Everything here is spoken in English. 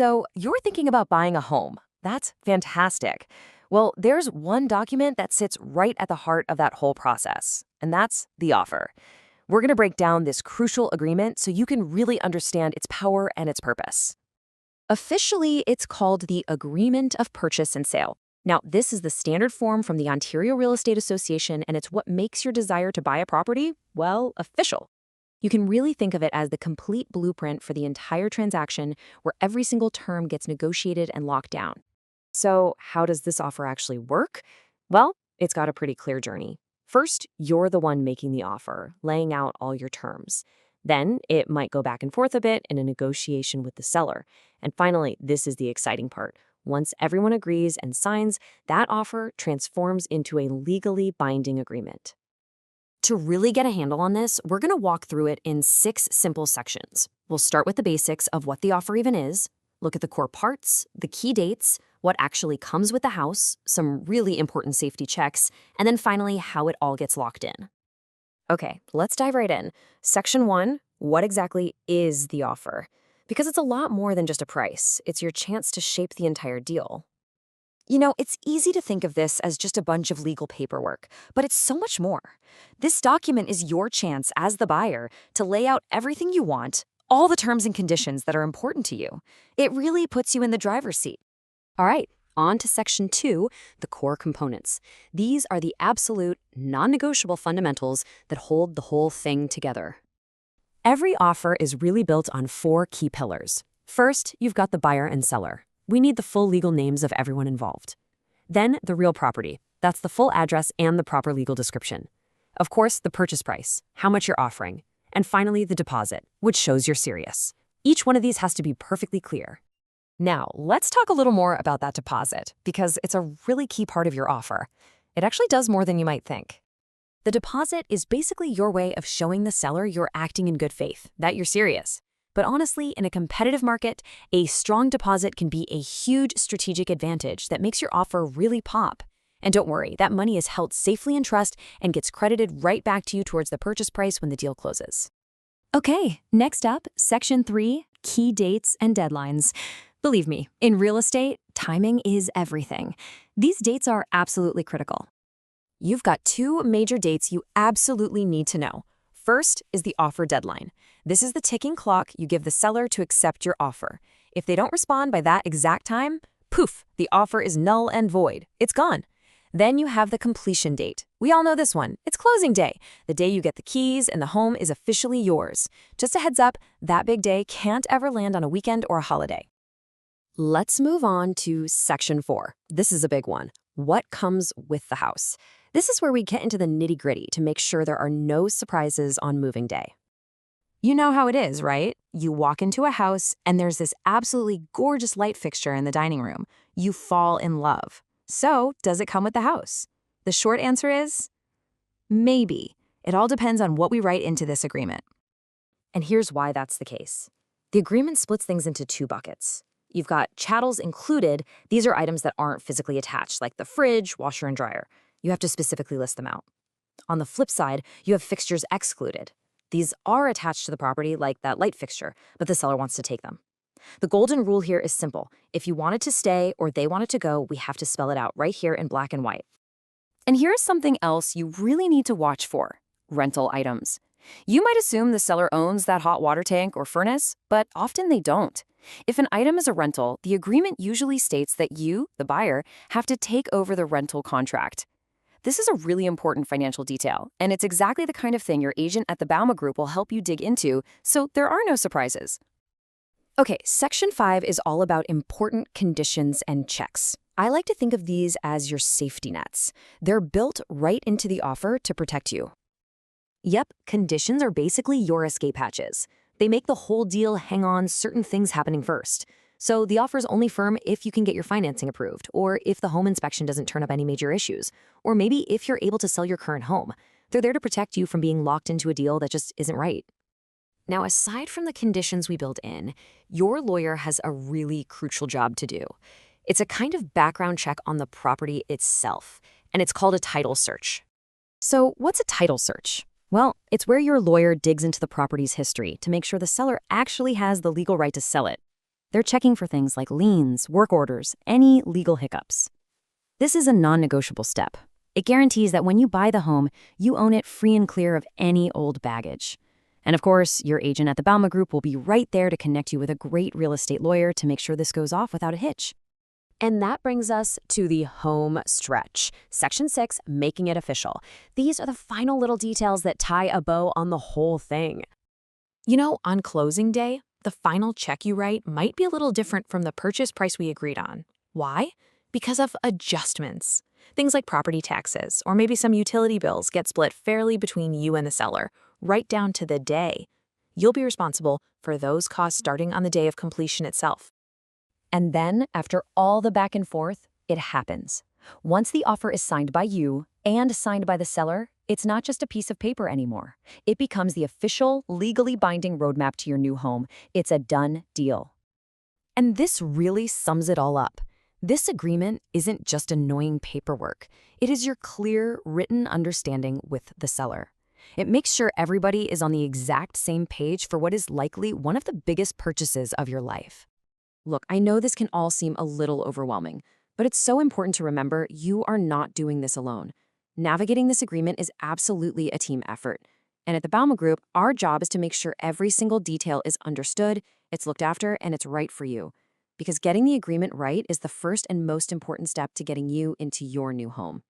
So you're thinking about buying a home. That's fantastic. Well, there's one document that sits right at the heart of that whole process, and that's the offer. We're going to break down this crucial agreement so you can really understand its power and its purpose. Officially, it's called the Agreement of Purchase and Sale. Now, this is the standard form from the Ontario Real Estate Association, and it's what makes your desire to buy a property, well, official. You can really think of it as the complete blueprint for the entire transaction where every single term gets negotiated and locked down. So, how does this offer actually work? Well, it's got a pretty clear journey. First, you're the one making the offer, laying out all your terms. Then, it might go back and forth a bit in a negotiation with the seller. And finally, this is the exciting part. Once everyone agrees and signs, that offer transforms into a legally binding agreement. To really get a handle on this, we're going to walk through it in 6 simple sections. We'll start with the basics of what the offer even is, look at the core parts, the key dates, what actually comes with the house, some really important safety checks, and then finally how it all gets locked in. Okay, let's dive right in. Section 1, what exactly is the offer? Because it's a lot more than just a price. It's your chance to shape the entire deal. You know, it's easy to think of this as just a bunch of legal paperwork, but it's so much more. This document is your chance as the buyer to lay out everything you want, all the terms and conditions that are important to you. It really puts you in the driver's seat. All right, on to Section 2, the core components. These are the absolute, non-negotiable fundamentals that hold the whole thing together. Every offer is really built on 4 key pillars. First, you've got the buyer and seller. We need the full legal names of everyone involved. Then, the real property. That's the full address and the proper legal description. Of course, the purchase price, how much you're offering. And finally, the deposit, which shows you're serious. Each one of these has to be perfectly clear. Now, let's talk a little more about that deposit, because it's a really key part of your offer. It actually does more than you might think. The deposit is basically your way of showing the seller you're acting in good faith, that you're serious. But honestly, in a competitive market, a strong deposit can be a huge strategic advantage that makes your offer really pop. And don't worry, that money is held safely in trust and gets credited right back to you towards the purchase price when the deal closes. Okay, next up, Section 3, key dates and deadlines. Believe me, in real estate, timing is everything. These dates are absolutely critical. You've got 2 major dates you absolutely need to know. First is the offer deadline. This is the ticking clock you give the seller to accept your offer. If they don't respond by that exact time, poof, the offer is null and void. It's gone. Then you have the completion date. We all know this one. It's closing day, the day you get the keys and the home is officially yours. Just a heads up, that big day can't ever land on a weekend or a holiday. Let's move on to Section 4. This is a big one. What comes with the house? This is where we get into the nitty-gritty to make sure there are no surprises on moving day. You know how it is, right? You walk into a house and there's this absolutely gorgeous light fixture in the dining room. You fall in love. So, does it come with the house? The short answer is maybe. It all depends on what we write into this agreement. And here's why that's the case. The agreement splits things into 2 buckets. You've got chattels included. These are items that aren't physically attached, like the fridge, washer, and dryer. You have to specifically list them out. On the flip side, you have fixtures excluded. These are attached to the property, like that light fixture, but the seller wants to take them. The golden rule here is simple. If you want it to stay or they want it to go, we have to spell it out right here in black and white. And here's something else you really need to watch for: rental items. You might assume the seller owns that hot water tank or furnace, but often they don't. If an item is a rental, the agreement usually states that you, the buyer, have to take over the rental contract. This is a really important financial detail, and it's exactly the kind of thing your agent at the Bouma Group will help you dig into, so there are no surprises. Okay, Section 5 is all about important conditions and checks. I like to think of these as your safety nets. They're built right into the offer to protect you. Yep, conditions are basically your escape hatches. They make the whole deal hang on certain things happening first. So the offer is only firm if you can get your financing approved, or if the home inspection doesn't turn up any major issues, or maybe if you're able to sell your current home. They're there to protect you from being locked into a deal that just isn't right. Now, aside from the conditions we build in, your lawyer has a really crucial job to do. It's a kind of background check on the property itself, and it's called a title search. So what's a title search? Well, it's where your lawyer digs into the property's history to make sure the seller actually has the legal right to sell it. They're checking for things like liens, work orders, any legal hiccups. This is a non-negotiable step. It guarantees that when you buy the home, you own it free and clear of any old baggage. And of course, your agent at the Bouma Group will be right there to connect you with a great real estate lawyer to make sure this goes off without a hitch. And that brings us to the home stretch. Section 6, making it official. These are the final little details that tie a bow on the whole thing. You know, on closing day, the final check you write might be a little different from the purchase price we agreed on. Why? Because of adjustments. Things like property taxes, or maybe some utility bills get split fairly between you and the seller, right down to the day. You'll be responsible for those costs starting on the day of completion itself. And then, after all the back and forth, it happens. Once the offer is signed by you and signed by the seller, it's not just a piece of paper anymore. It becomes the official, legally binding roadmap to your new home. It's a done deal. And this really sums it all up. This agreement isn't just annoying paperwork. It is your clear, written understanding with the seller. It makes sure everybody is on the exact same page for what is likely one of the biggest purchases of your life. Look, I know this can all seem a little overwhelming, but it's so important to remember you are not doing this alone. Navigating this agreement is absolutely a team effort. And at the Bouma Group, our job is to make sure every single detail is understood, it's looked after, and it's right for you. Because getting the agreement right is the first and most important step to getting you into your new home.